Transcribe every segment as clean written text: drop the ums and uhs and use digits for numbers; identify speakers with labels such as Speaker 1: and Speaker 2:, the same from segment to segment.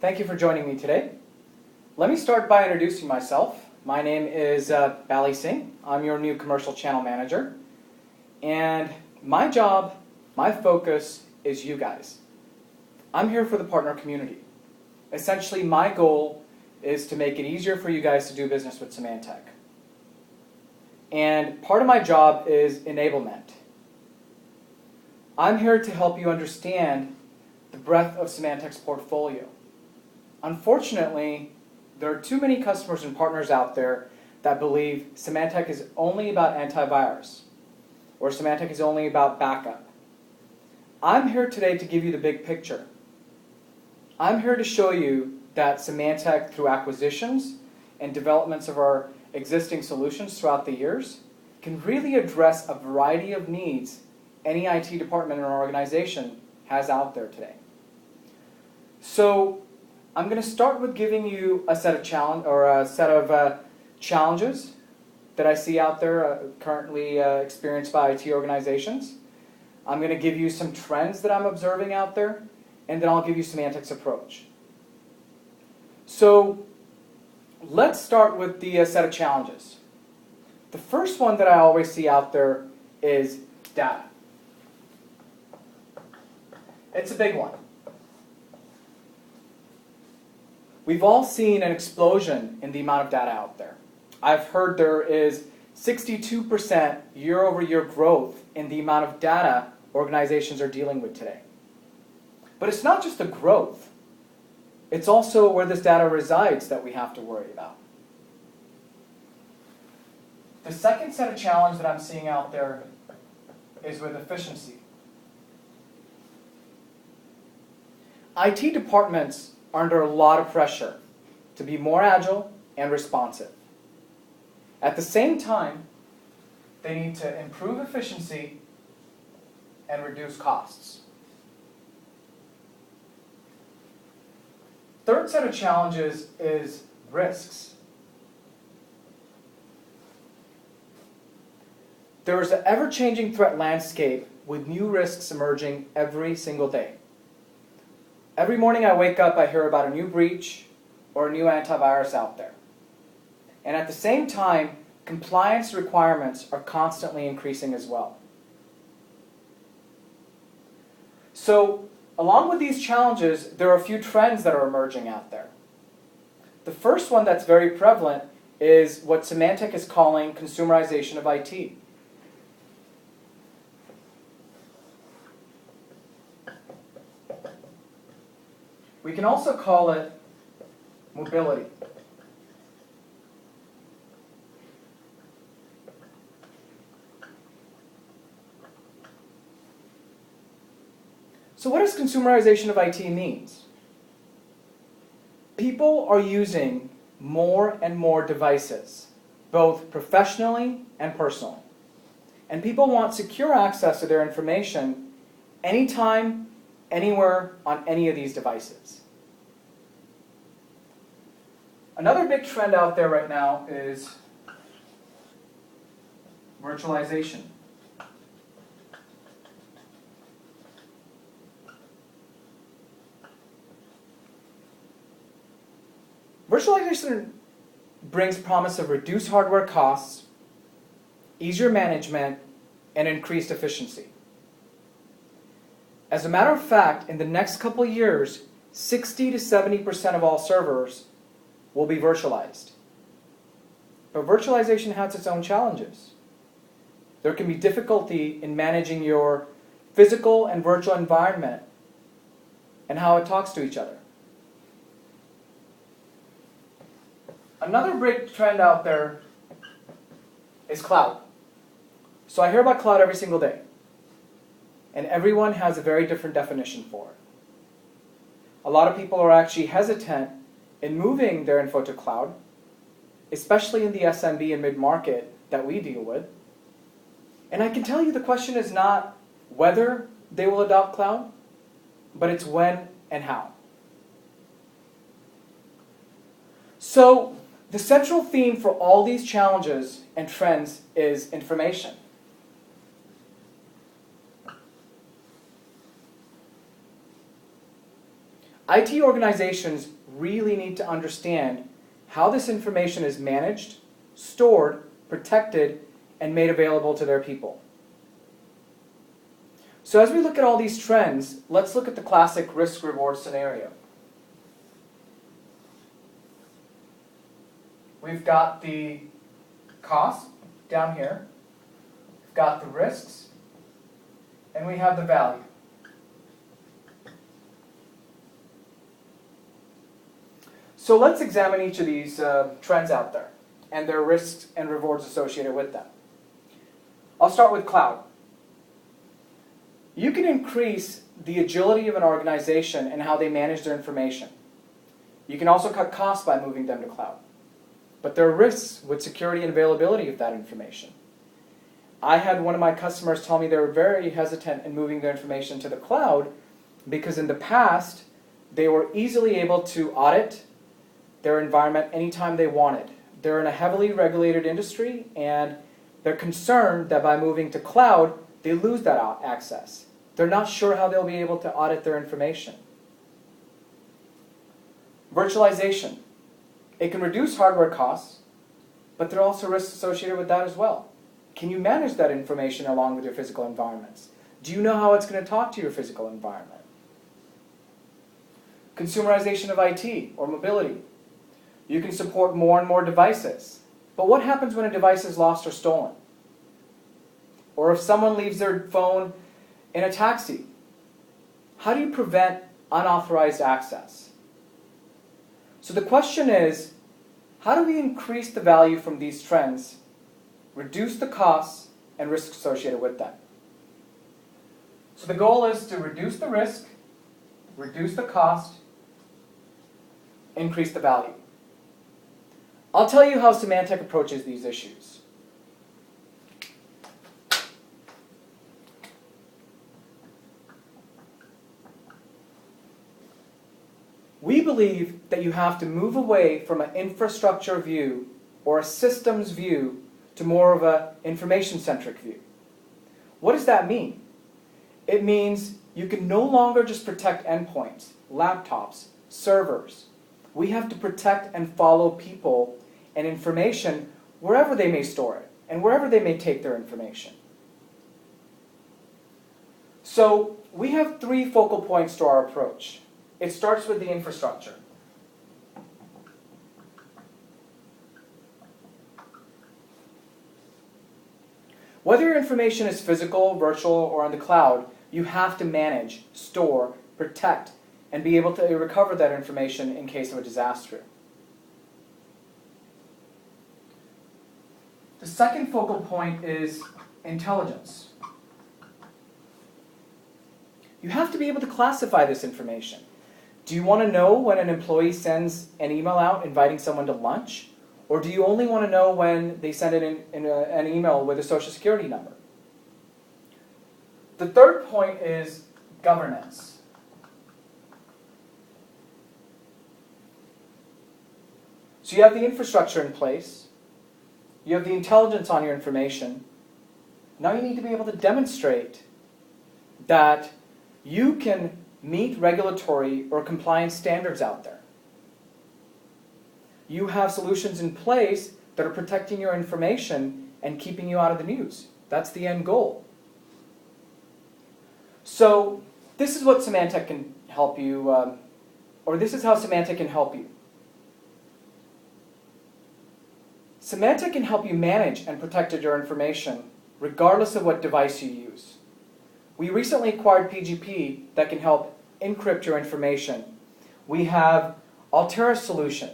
Speaker 1: Thank you for joining me today. Let me start by introducing myself. My name is Bali Singh. I'm your new commercial channel manager. And my job, my focus is you guys. I'm here for the partner community. Essentially, my goal is to make it easier for you guys to do business with Symantec. And part of my job is enablement. I'm here to help you understand the breadth of Symantec's portfolio. Unfortunately, there are too many customers and partners out there that believe Symantec is only about antivirus, or Symantec is only about backup. I'm here today to give you the big picture. I'm here to show you that Symantec, through acquisitions and developments of our existing solutions throughout the years, can really address a variety of needs any IT department or organization has out there today. So I'm going to start with giving you a set of challenges that I see out there currently experienced by IT organizations. I'm going to give you some trends that I'm observing out there, and then I'll give you Symantec's approach. So let's start with the set of challenges. The first one that I always see out there is data. It's a big one. We've all seen an explosion in the amount of data out there. I've heard there is 62% year-over-year growth in the amount of data organizations are dealing with today. But it's not just the growth. It's also where this data resides that we have to worry about. The second set of challenge that I'm seeing out there is with efficiency. IT departments are under a lot of pressure to be more agile and responsive. At the same time, they need to improve efficiency and reduce costs. Third set of challenges is risks. There is an ever-changing threat landscape with new risks emerging every single day. Every morning I wake up, I hear about a new breach or a new antivirus out there. And at the same time, compliance requirements are constantly increasing as well. So, along with these challenges, there are a few trends that are emerging out there. The first one that's very prevalent is what Symantec is calling consumerization of IT. We can also call it mobility. So what does consumerization of IT mean? People are using more and more devices, both professionally and personally. And people want secure access to their information anytime, anywhere, on any of these devices. Another big trend out there right now is virtualization. Virtualization brings promise of reduced hardware costs, easier management, and increased efficiency. As a matter of fact, in the next couple of years, 60 to 70% of all servers will be virtualized. But virtualization has its own challenges. There can be difficulty in managing your physical and virtual environment and how it talks to each other. Another big trend out there is cloud. So I hear about cloud every single day. And everyone has a very different definition for it. A lot of people are actually hesitant in moving their info to cloud, especially in the SMB and mid-market that we deal with. And I can tell you the question is not whether they will adopt cloud, but it's when and how. So the central theme for all these challenges and trends is information. IT organizations really need to understand how this information is managed, stored, protected, and made available to their people. So as we look at all these trends, let's look at the classic risk-reward scenario. We've got the cost down here, we've got the risks, and we have the value. So let's examine each of these trends out there and their risks and rewards associated with them. I'll start with cloud. You can increase the agility of an organization and how they manage their information. You can also cut costs by moving them to cloud. But there are risks with security and availability of that information. I had one of my customers tell me they were very hesitant in moving their information to the cloud because in the past, they were easily able to audit their environment anytime they wanted. They're in a heavily regulated industry, and they're concerned that by moving to cloud, they lose that access. They're not sure how they'll be able to audit their information. Virtualization. It can reduce hardware costs, but there are also risks associated with that as well. Can you manage that information along with your physical environments? Do you know how it's going to talk to your physical environment? Consumerization of IT or mobility. You can support more and more devices. But what happens when a device is lost or stolen? Or if someone leaves their phone in a taxi? How do you prevent unauthorized access? So the question is, how do we increase the value from these trends, reduce the costs and risks associated with them? So the goal is to reduce the risk, reduce the cost, increase the value. I'll tell you how Symantec approaches these issues. We believe that you have to move away from an infrastructure view or a systems view to more of an information-centric view. What does that mean? It means you can no longer just protect endpoints, laptops, servers. We have to protect and follow people and information wherever they may store it and wherever they may take their information. So we have 3 focal points to our approach. It starts with the infrastructure. Whether your information is physical, virtual, or on the cloud, you have to manage, store, protect, and be able to recover that information in case of a disaster. The second focal point is intelligence. You have to be able to classify this information. Do you want to know when an employee sends an email out inviting someone to lunch? Or do you only want to know when they send it in an email with a social security number? The third point is governance. So you have the infrastructure in place. You have the intelligence on your information. Now you need to be able to demonstrate that you can meet regulatory or compliance standards out there. You have solutions in place that are protecting your information and keeping you out of the news. That's the end goal. So this is what Symantec can help you, or this is how Symantec can help you. Symantec can help you manage and protect your information regardless of what device you use. We recently acquired PGP that can help encrypt your information. We have Altera solution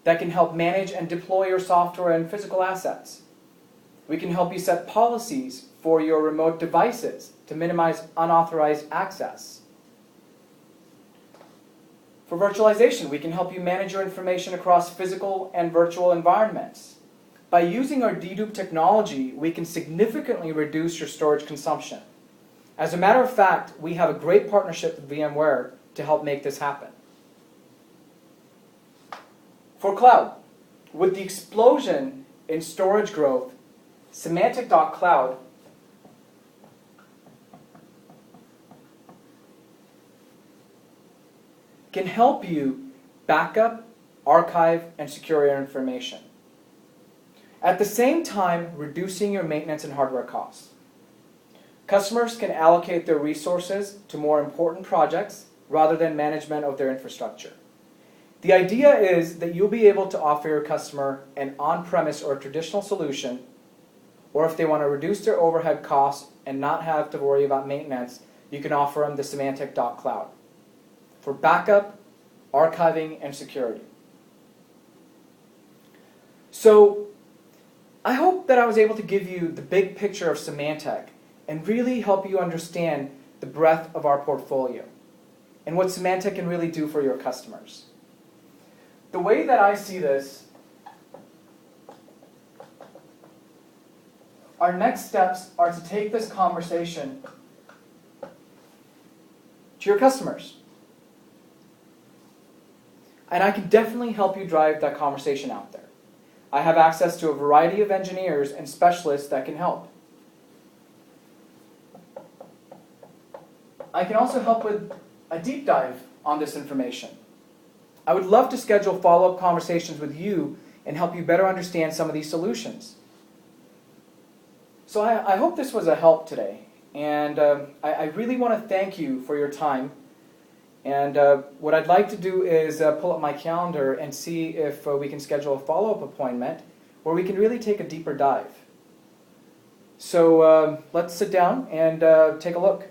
Speaker 1: that can help manage and deploy your software and physical assets. We can help you set policies for your remote devices to minimize unauthorized access. For virtualization, we can help you manage your information across physical and virtual environments. By using our dedupe technology, we can significantly reduce your storage consumption. As a matter of fact, we have a great partnership with VMware to help make this happen. For cloud, with the explosion in storage growth, Symantec.cloud can help you backup, archive, and secure your information. At the same time, reducing your maintenance and hardware costs. Customers can allocate their resources to more important projects rather than management of their infrastructure. The idea is that you'll be able to offer your customer an on-premise or traditional solution, or if they want to reduce their overhead costs and not have to worry about maintenance, you can offer them the Symantec Cloud for backup, archiving, and security. So, I hope that I was able to give you the big picture of Symantec and really help you understand the breadth of our portfolio and what Symantec can really do for your customers. The way that I see this, our next steps are to take this conversation to your customers. And I can definitely help you drive that conversation out there. I have access to a variety of engineers and specialists that can help. I can also help with a deep dive on this information. I would love to schedule follow-up conversations with you and help you better understand some of these solutions. So I hope this was a help today. And I really want to thank you for your time. And what I'd like to do is pull up my calendar and see if we can schedule a follow-up appointment where we can really take a deeper dive. So let's sit down and take a look.